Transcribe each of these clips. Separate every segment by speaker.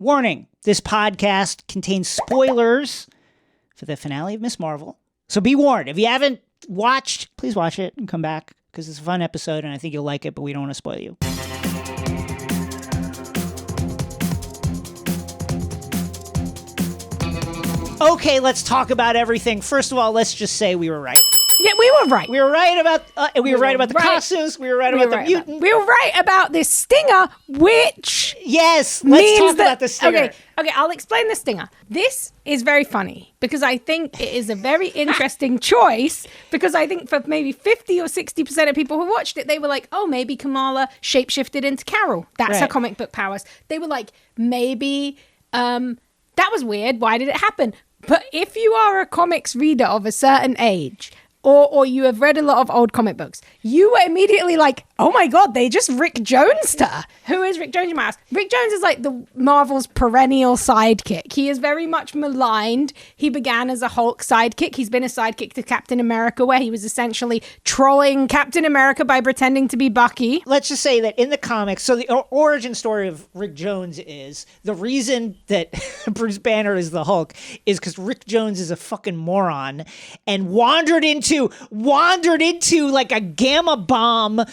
Speaker 1: Warning, this podcast contains spoilers for the finale of Ms. Marvel. So be warned. If you haven't watched, please watch it and come back because it's a fun episode and I think you'll like it, but we don't want to spoil you. Okay, let's talk about everything. First of all, let's just say we were right.
Speaker 2: Yeah, we were right.
Speaker 1: We were right about the costumes. We were right about the mutant.
Speaker 2: We were right about this stinger, which
Speaker 1: yes, let's talk about the stinger.
Speaker 2: Okay, I'll explain the stinger. This is very funny because I think it is a very interesting choice because I think for maybe 50 or 60% of people who watched it, they were like, oh, maybe Kamala shapeshifted into Carol. That's her comic book powers. They were like, maybe that was weird. Why did it happen? But if you are a comics reader of a certain age, or you have read a lot of old comic books, you were immediately like, oh my God, they just Rick Jones'd her. Who is Rick Jones, you might ask? Rick Jones is like the Marvel's perennial sidekick. He is very much maligned. He began as a Hulk sidekick. He's been a sidekick to Captain America, where he was essentially trolling Captain America by pretending to be Bucky.
Speaker 1: Let's just say that in the comics, so the origin story of Rick Jones is, the reason that Bruce Banner is the Hulk is because Rick Jones is a fucking moron and wandered into like a gamma bomb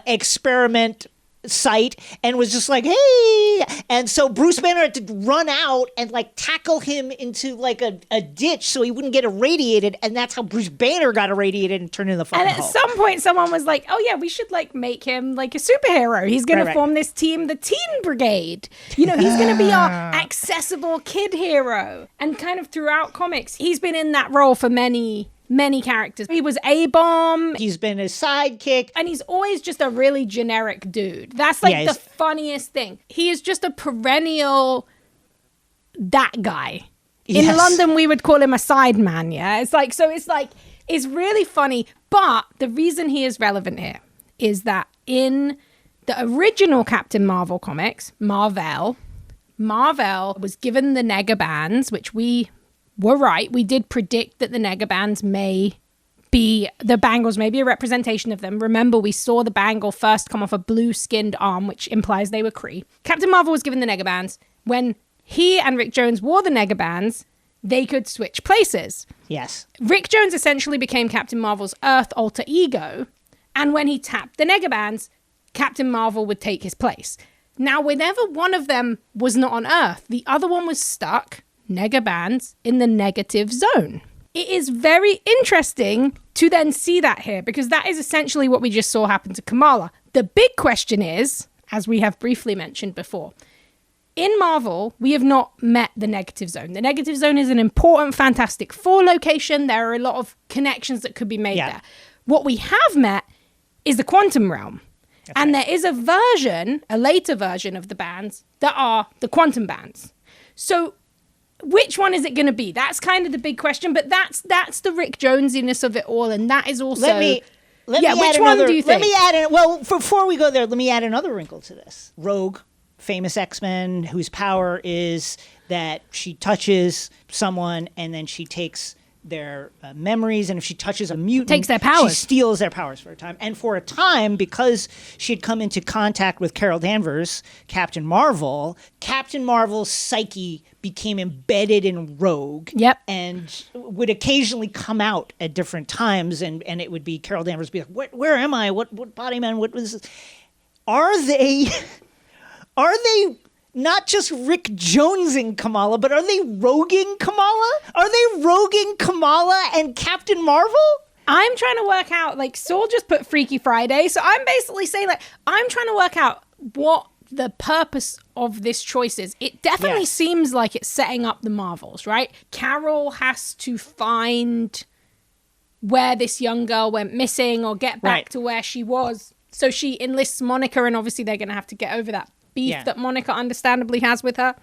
Speaker 1: experiment site and was just like, hey, and so Bruce Banner had to run out and like tackle him into like a ditch so he wouldn't get irradiated, and that's how Bruce Banner got irradiated and turned into the fucking
Speaker 2: Hulk. And at some point someone was like, oh yeah, we should like make him like a superhero. He's gonna form this team, the Teen Brigade. You know, he's gonna be our accessible kid hero. And kind of throughout comics, he's been in that role for many characters. He was A-Bomb.
Speaker 1: He's been a sidekick.
Speaker 2: And he's always just a really generic dude. That's like the funniest thing. He is just a perennial that guy. Yes. In London, we would call him a sideman, yeah? It's really funny. But the reason he is relevant here is that in the original Captain Marvel comics, Marvel was given the Negabands, which we were right. We did predict that the Negabands the bangles may be a representation of them. Remember, we saw the bangle first come off a blue-skinned arm, which implies they were Kree. Captain Marvel was given the Negabands. When he and Rick Jones wore the Negabands, they could switch places.
Speaker 1: Yes.
Speaker 2: Rick Jones essentially became Captain Marvel's Earth alter ego, and when he tapped the Negabands, Captain Marvel would take his place. Now, whenever one of them was not on Earth, the other one was stuck, Negabands, in the negative zone. It is very interesting to then see that here because that is essentially what we just saw happen to Kamala. The big question is, as we have briefly mentioned before, in Marvel, we have not met the negative zone. The negative zone is an important Fantastic Four location. There are a lot of connections that could be made there. What we have met is the quantum realm. Okay. And there is a later version of the bands that are the quantum bands. So which one is it going to be? That's kind of the big question, but that's the Rick Jonesiness of it all, and that is also... which one do you think?
Speaker 1: Before we go there, let me add another wrinkle to this. Rogue, famous X-Men, whose power is that she touches someone and then she takes their memories, and if she touches a mutant,
Speaker 2: takes their powers.
Speaker 1: She steals their powers for a time. And for a time, because she had come into contact with Carol Danvers, Captain Marvel's psyche became embedded in Rogue.
Speaker 2: Yep.
Speaker 1: And would occasionally come out at different times, and it would be Carol Danvers be like, where am I? What body man? What was this? Are they not just Rick Jonesing Kamala, but are they roguing Kamala? Are they roguing Kamala and Captain Marvel?
Speaker 2: I'm trying to work out, like, Saul just put Freaky Friday, so I'm basically saying, like, I'm trying to work out what the purpose of this choice is. It definitely seems like it's setting up the Marvels, right? Carol has to find where this young girl went missing or get back to where she was. So she enlists Monica, and obviously they're going to have to get over that beef that Monica understandably has with her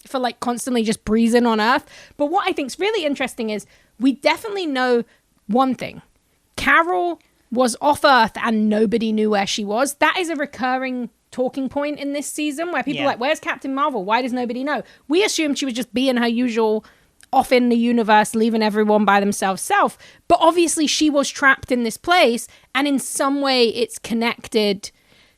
Speaker 2: for like constantly just breezing on Earth. But what I think is really interesting is we definitely know one thing. Carol was off Earth and nobody knew where she was. That is a recurring talking point in this season where people are like, where's Captain Marvel? Why does nobody know? We assumed she was just being her usual off in the universe, leaving everyone by themselves self. But obviously she was trapped in this place, and in some way it's connected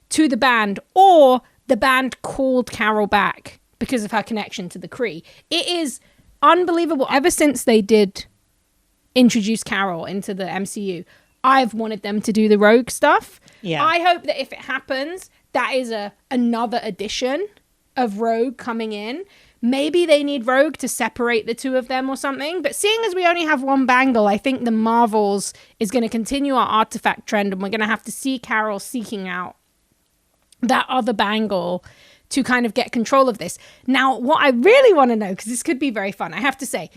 Speaker 2: to the band, or the band called Carol back because of her connection to the Kree. It is unbelievable. Ever since they did introduce Carol into the MCU, I've wanted them to do the Rogue stuff.
Speaker 1: Yeah.
Speaker 2: I hope that if it happens, that is another edition of Rogue coming in. Maybe they need Rogue to separate the two of them or something. But seeing as we only have one bangle, I think the Marvels is going to continue our artifact trend, and we're going to have to see Carol seeking out that other bangle to kind of get control of this. Now, what I really want to know, because this could be very fun, I have to say,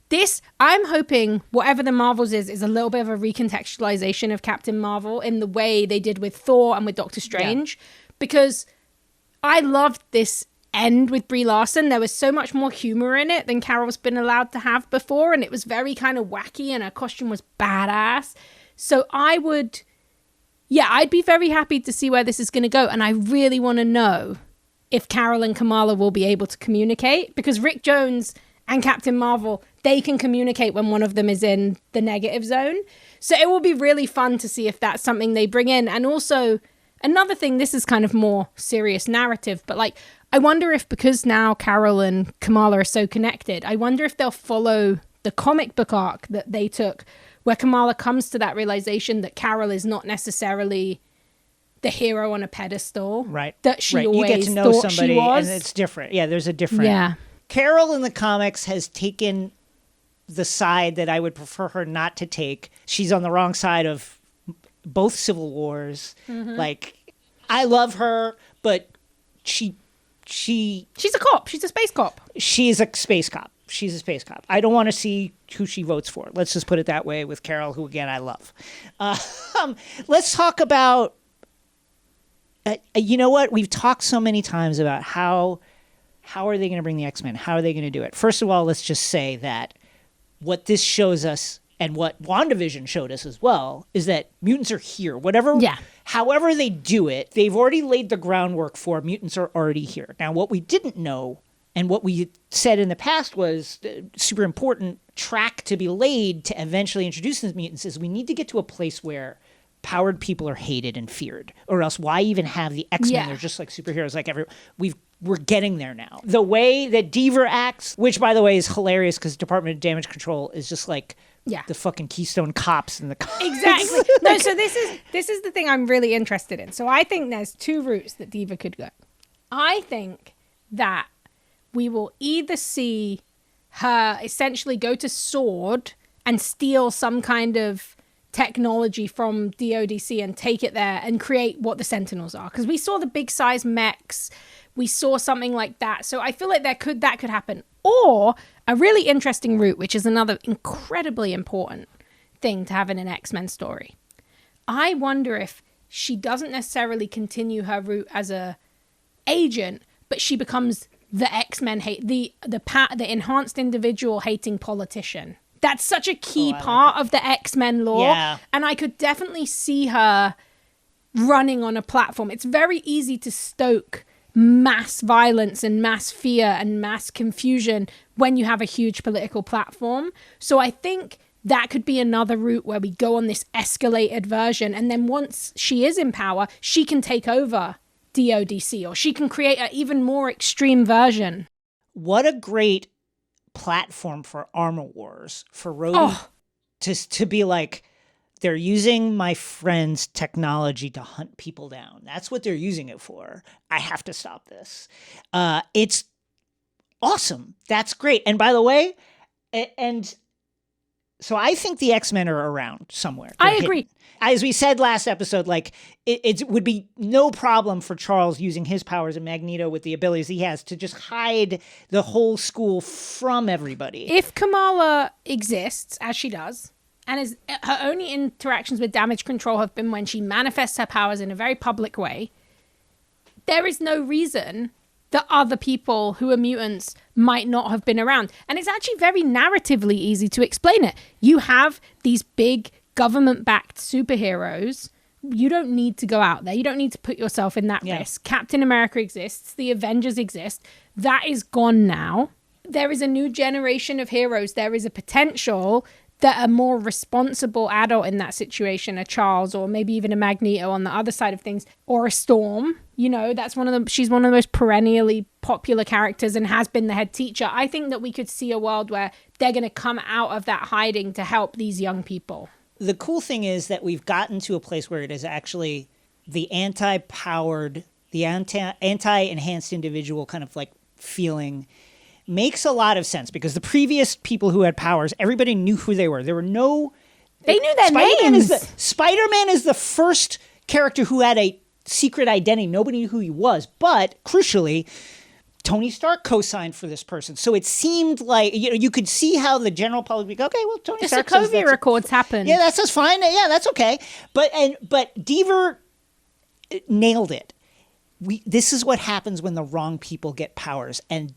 Speaker 2: this, I'm hoping whatever the Marvels is a little bit of a recontextualization of Captain Marvel in the way they did with Thor and with Doctor Strange, because I loved this end with Brie Larson. There was so much more humor in it than Carol's been allowed to have before, and it was very kind of wacky, and her costume was badass. So I'd be very happy to see where this is going to go, and I really want to know if Carol and Kamala will be able to communicate, because Rick Jones and Captain Marvel, they can communicate when one of them is in the negative zone. So it will be really fun to see if that's something they bring in. And also, another thing, this is kind of more serious narrative, but like, I wonder if, because now Carol and Kamala are so connected, I wonder if they'll follow the comic book arc that they took, where Kamala comes to that realization that Carol is not necessarily the hero on a pedestal.
Speaker 1: Right.
Speaker 2: That she always
Speaker 1: you get to know
Speaker 2: thought
Speaker 1: somebody,
Speaker 2: she was.
Speaker 1: and it's different. Yeah, there's a different...
Speaker 2: Yeah.
Speaker 1: Carol in the comics has taken the side that I would prefer her not to take. She's on the wrong side of both civil wars. Like, I love her, but she's
Speaker 2: a cop. She's a space cop.
Speaker 1: She's a space cop. She's a space cop. I don't want to see who she votes for. Let's just put it that way with Carol, who, again, I love. Let's talk about... you know what? We've talked so many times about how are they going to bring the X-Men? How are they going to do it? First of all, let's just say that what this shows us, and what WandaVision showed us as well, is that mutants are here. However they do it, they've already laid the groundwork for mutants are already here. Now, what we didn't know, and what we said in the past was super important track to be laid to eventually introduce these mutants, is we need to get to a place where powered people are hated and feared, or else why even have the X-Men? They're just like superheroes, like we're getting there now. The way that Deaver acts, which by the way is hilarious because Department of Damage Control is just like the fucking Keystone Cops in the comics.
Speaker 2: Exactly. No, so this is the thing I'm really interested in. So I think there's two routes that Deaver could go. I think that we will either see her essentially go to Sword and steal some kind of technology from DODC and take it there and create what the Sentinels are. Because we saw the big size mechs. We saw something like that. So I feel like that could happen. Or a really interesting route, which is another incredibly important thing to have in an X-Men story. I wonder if she doesn't necessarily continue her route as a agent, but she becomes the X-Men the enhanced individual hating politician. That's such a key part of the X-Men lore.
Speaker 1: Yeah.
Speaker 2: And I could definitely see her running on a platform. It's very easy to stoke mass violence and mass fear and mass confusion when you have a huge political platform. So I think that could be another route where we go on this escalated version. And then once she is in power, she can take over DODC, or she can create an even more extreme version.
Speaker 1: What a great platform for Armor Wars for Rhodey to be like, they're using my friend's technology to hunt people down. That's what they're using it for. I have to stop this. It's awesome. That's great. And by the way, so I think the X-Men are around somewhere.
Speaker 2: I agree.
Speaker 1: As we said last episode, like it would be no problem for Charles using his powers and Magneto with the abilities he has to just hide the whole school from everybody.
Speaker 2: If Kamala exists, as she does, and her only interactions with damage control have been when she manifests her powers in a very public way, there is no reason that other people who are mutants might not have been around. And it's actually very narratively easy to explain it. You have these big government-backed superheroes. You don't need to go out there. You don't need to put yourself in that risk. Captain America exists. The Avengers exist. That is gone now. There is a new generation of heroes. There is a potential that a more responsible adult in that situation, a Charles or maybe even a Magneto on the other side of things, or a Storm, you know, she's one of the most perennially popular characters and has been the head teacher. I think that we could see a world where they're going to come out of that hiding to help these young people.
Speaker 1: The cool thing is that we've gotten to a place where it is actually the anti-powered, the anti-enhanced individual kind of like feeling makes a lot of sense, because the previous people who had powers, everybody knew who they were. There were no...
Speaker 2: They knew their names.
Speaker 1: Spider-Man is the first character who had a secret identity. Nobody knew who he was. But, crucially, Tony Stark co-signed for this person. So it seemed like, you could see how the general public would go, okay, well, Tony Stark says
Speaker 2: the Sokovia Accords happened.
Speaker 1: Yeah, that's fine. Yeah, that's okay. But Deaver nailed it. This is what happens when the wrong people get powers. And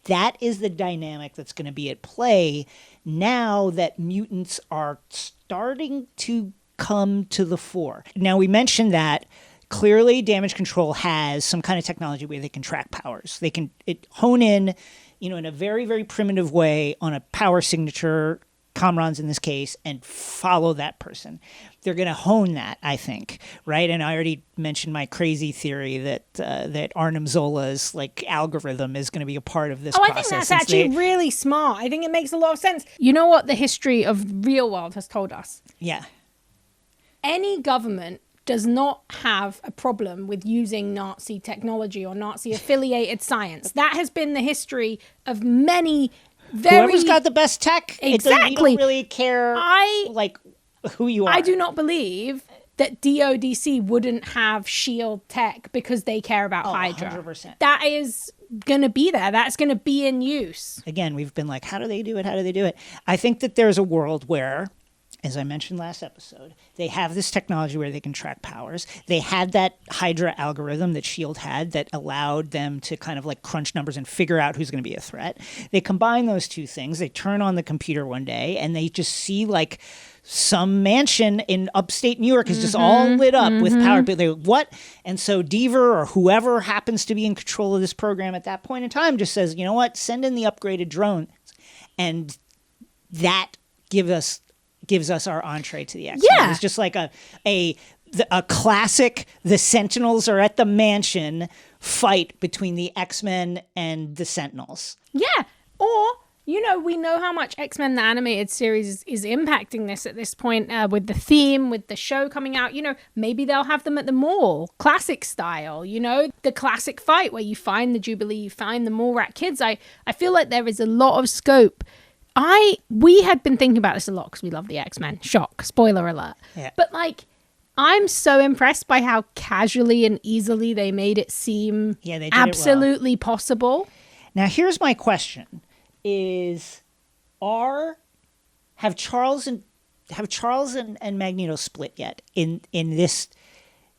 Speaker 1: that is the dynamic that's going to be at play now that mutants are starting to come to the fore. Now, we mentioned that clearly Damage Control has some kind of technology where they can track powers. They can hone in, in a very, very primitive way on a power signature, Kamran's in this case, and follow that person. They're going to hone that, I think, right? And I already mentioned my crazy theory that Arnim Zola's like algorithm is going to be a part of this process.
Speaker 2: I think that's actually really smart. I think it makes a lot of sense. You know what the history of real world has told us?
Speaker 1: Yeah.
Speaker 2: Any government does not have a problem with using Nazi technology or Nazi-affiliated science. That has been the history of many
Speaker 1: whoever's got the best tech.
Speaker 2: Exactly.
Speaker 1: You don't really care who you are.
Speaker 2: I do not believe that DODC wouldn't have shield tech because they care about Hydra.
Speaker 1: 100%.
Speaker 2: That is going to be there. That's going to be in use.
Speaker 1: Again, we've been like, how do they do it? How do they do it? I think that there's a world where, as I mentioned last episode, they have this technology where they can track powers. They had that Hydra algorithm that S.H.I.E.L.D. had that allowed them to kind of like crunch numbers and figure out who's going to be a threat. They combine those two things. They turn on the computer one day and they just see like some mansion in upstate New York is just all lit up with power. But they what? And so Deaver or whoever happens to be in control of this program at that point in time just says, you know what? Send in the upgraded drone. And that gives us our entree to the X-Men.
Speaker 2: Yeah.
Speaker 1: It's just like a classic, the Sentinels are at the mansion fight between the X-Men and the Sentinels.
Speaker 2: Yeah. Or, we know how much X-Men, the animated series, is impacting this at this point with the theme, with the show coming out. Maybe they'll have them at the mall, classic style, the classic fight where you find the Jubilee, you find the mall rat kids. I feel like there is a lot of scope. We had been thinking about this a lot because we love the X-Men. Shock. Spoiler alert.
Speaker 1: Yeah.
Speaker 2: But I'm so impressed by how casually and easily they made it seem
Speaker 1: they did
Speaker 2: absolutely possible.
Speaker 1: Now, here's my question is, have Charles and Magneto split yet in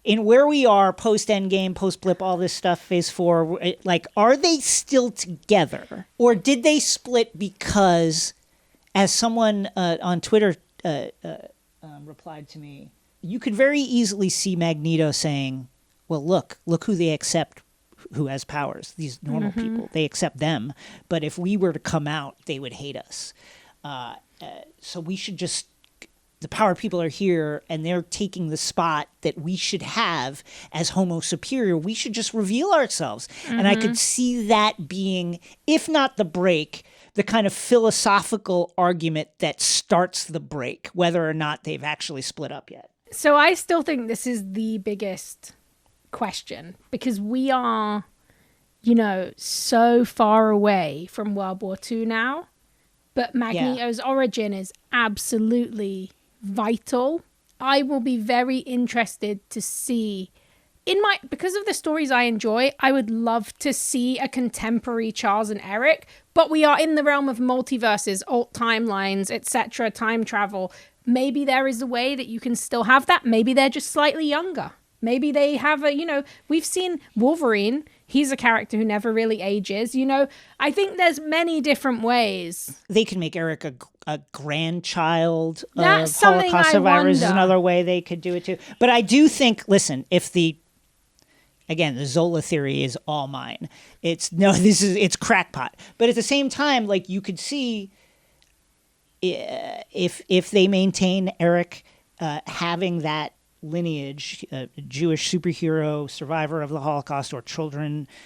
Speaker 1: where we are post Endgame, post Blip, all this stuff, Phase 4? Like, are they still together, or did they split because, as someone on Twitter replied to me, you could very easily see Magneto saying, "Well, look who they accept, who has powers. These normal people, they accept them. But if we were to come out, they would hate us. So we should just." The power people are here and they're taking the spot that we should have as Homo Superior. We should just reveal ourselves. And I could see that being, if not the break, the kind of philosophical argument that starts the break, whether or not they've actually split up yet.
Speaker 2: So I still think this is the biggest question because we are, so far away from World War II now. But Magneto's origin is absolutely vital. I will be very interested to see because of the stories I enjoy, I would love to see a contemporary Charles and Eric, but we are in the realm of multiverses, alt timelines, etc., time travel. Maybe there is a way that you can still have that. Maybe they're just slightly younger. Maybe they have we've seen Wolverine. He's a character who never really ages. I think there's many different ways.
Speaker 1: They can make Eric a grandchild
Speaker 2: That's
Speaker 1: of Holocaust survivors is
Speaker 2: wonder.
Speaker 1: another way they could do it too. But I do think, listen, the Zola theory is all mine. It's crackpot. But at the same time, like you could see if they maintain Eric having that lineage, a Jewish superhero, survivor of the Holocaust, or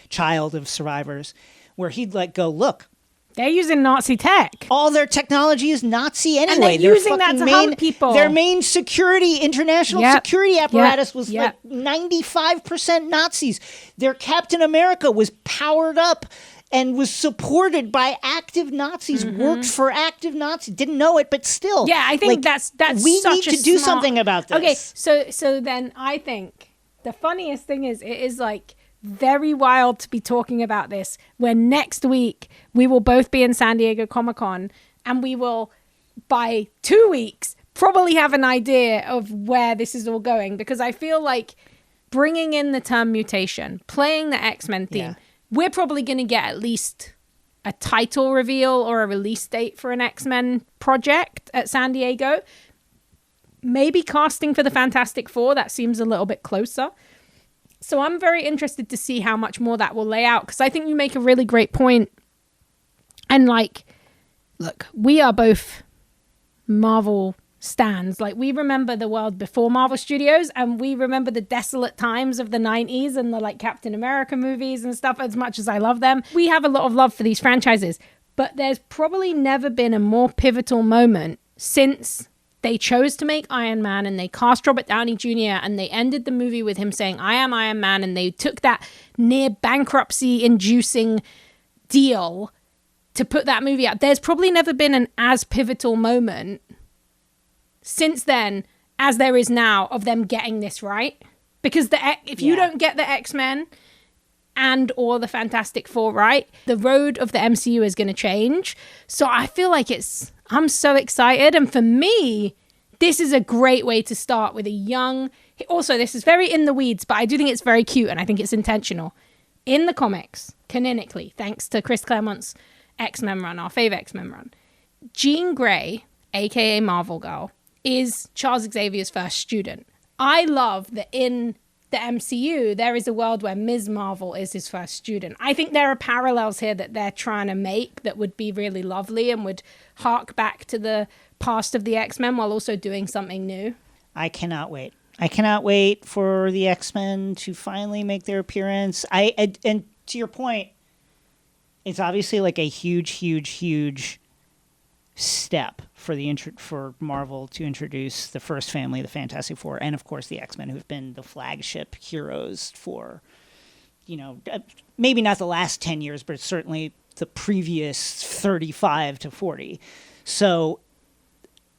Speaker 1: child of survivors, where he'd like go, look,
Speaker 2: they're using Nazi tech.
Speaker 1: all their technology is Nazi anyway.
Speaker 2: And they're using that to harm people.
Speaker 1: Their main international security apparatus was like 95% Nazis. Their Captain America was powered up and was supported by active Nazis, worked for active Nazis, didn't know it, but still.
Speaker 2: Yeah, I think that's
Speaker 1: we
Speaker 2: such
Speaker 1: need to do something about this.
Speaker 2: Okay, so then I think the funniest thing is, it is like very wild to be talking about this when next week we will both be in San Diego Comic-Con, and we will, by 2 weeks, probably have an idea of where this is all going, because I feel like bringing in the term mutation, playing the X-Men theme, we're probably going to get at least a title reveal or a release date for an X-Men project at San Diego. Maybe casting for the Fantastic Four, that seems a little bit closer. So I'm very interested to see how much more that will lay out, because I think you make a really great point. And like, look, we are both Marvel stans. Like, we remember the world before Marvel Studios, and we remember the desolate times of the 90s and the like Captain America movies and stuff. As much as I love them, we have a lot of love for these franchises, but there's probably never been a more pivotal moment since they chose to make Iron Man and they cast Robert Downey Jr. and they ended the movie with him saying, I am Iron Man, and they took that near bankruptcy inducing deal to put that movie out. There's probably never been an as pivotal moment since then as there is now of them getting this right. Because if you don't get the X-Men and or the Fantastic Four right, the road of the MCU is going to change. So I feel like I'm so excited. And for me, this is a great way to start with a young... Also, this is very in the weeds, but I do think it's very cute, and I think it's intentional. In the comics, canonically, thanks to Chris Claremont's X-Men run, our fave X-Men run, Jean Grey, a.k.a. Marvel Girl, is Charles Xavier's first student. I love that in the MCU, there is a world where Ms. Marvel is his first student. I think there are parallels here that they're trying to make that would be really lovely and would hark back to the past of the X-Men while also doing something new.
Speaker 1: I cannot wait. I cannot wait for the X-Men to finally make their appearance. And to your point, it's obviously like a huge step for Marvel to introduce the first family, the Fantastic Four, and of course the X-Men, who've been the flagship heroes for, maybe not the last 10 years, but certainly the previous 35 to 40. So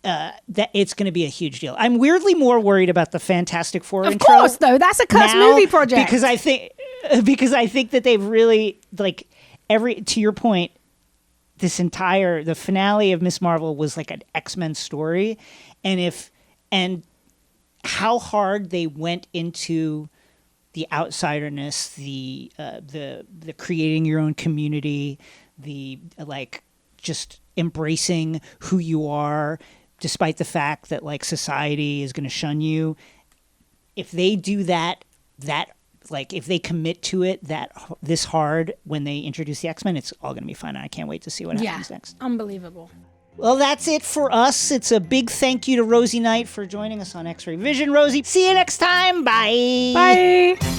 Speaker 1: that it's going to be a huge deal. I'm weirdly more worried about the Fantastic Four intro.
Speaker 2: Of course, though, that's a cursed movie project.
Speaker 1: Because I think that they've really, like, to your point, the finale of Ms. Marvel was like an X-Men story, and how hard they went into the outsiderness, the creating your own community, the like just embracing who you are, despite the fact that like society is going to shun you. If they do that like if they commit to it this hard when they introduce the X-Men, it's all going to be fun. I can't wait to see what happens next.
Speaker 2: Unbelievable.
Speaker 1: Well, that's it for us. It's a big thank you to Rosie Knight for joining us on X-Ray Vision. Rosie, see you next time. Bye.
Speaker 2: Bye.